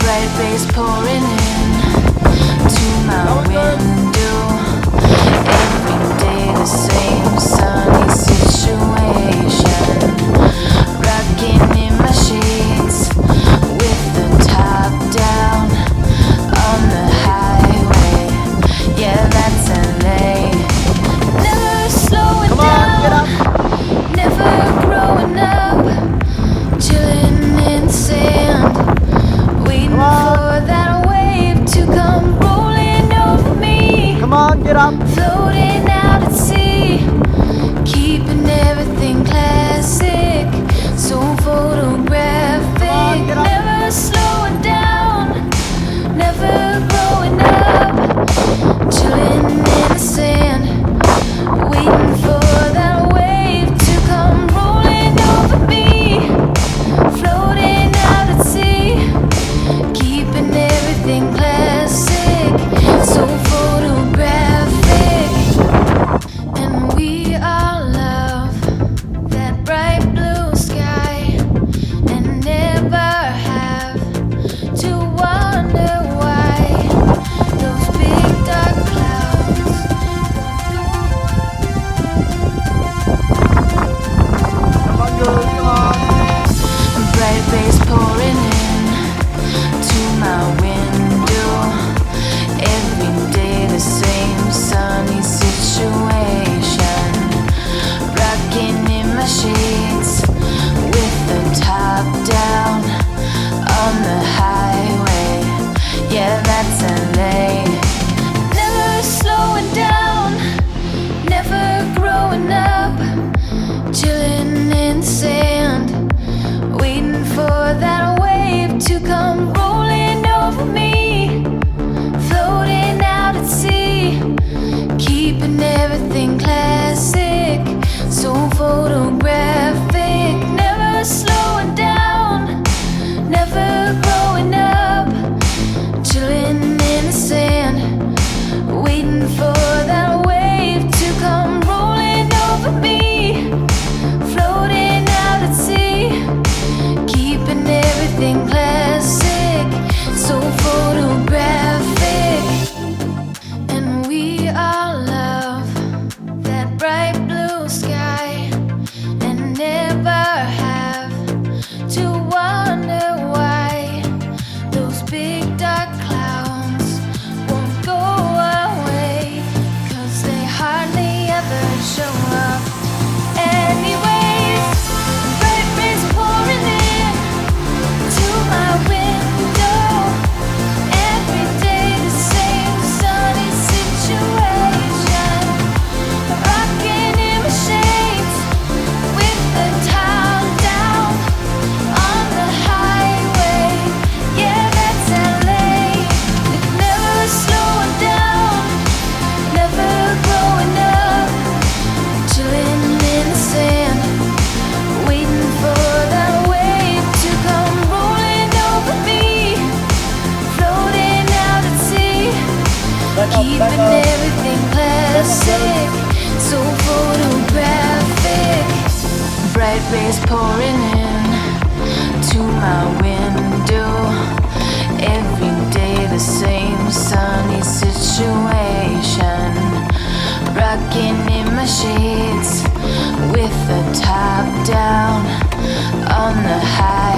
bright rays pouring in to my window. Every day the same sunny situation. Rocking in my sheets with the top down on the highway. Yeah, that's LA. Never slowing down, never growing up, chilling in sand, waiting for that wave to come rolling over me. Come on, get up. Floating out at sea, keeping everything classic, so photographic. Never slowing down, never growing up, chilling in the sand, waiting for that wave to come rolling over me. Floating out at sea, keeping everything classic, so photographic. And we all love that bright blue sky, and never have to wonder why those big dark clouds. Come on, girl, come on. Bright rays pouring in to my window. Every day the same sunny situation. Rocking in my sheets with the top down on the highway. Yeah, that's LA. Never slowing down, never growing up, chilling in the sand, waiting for that wave to come rolling over me. Floating out at sea, keeping everything classic, so photographic. Never slowing down, never growing up, chilling in the sand, waiting for that wave to come rolling over me. Floating out at sea, keeping everything classic, so photographic. And we all love that bright blue sky, and never have to wonder why those big dark clouds won't go away, 'cause they hardly ever show up. Anyways, bright rays pouring in to my window. Every day the same sunny situation. Rocking in my shades with the top down on the highway. Yeah, that's LA. Never slowing down, never growing up, chilling in the sand, waiting for that wave to come rolling over me. Floating out at sea, keeping everything classic, so photographic. Bright rays pouring in to my window. Every day the same sunny situation. Rocking in my sheets with the top down on the high.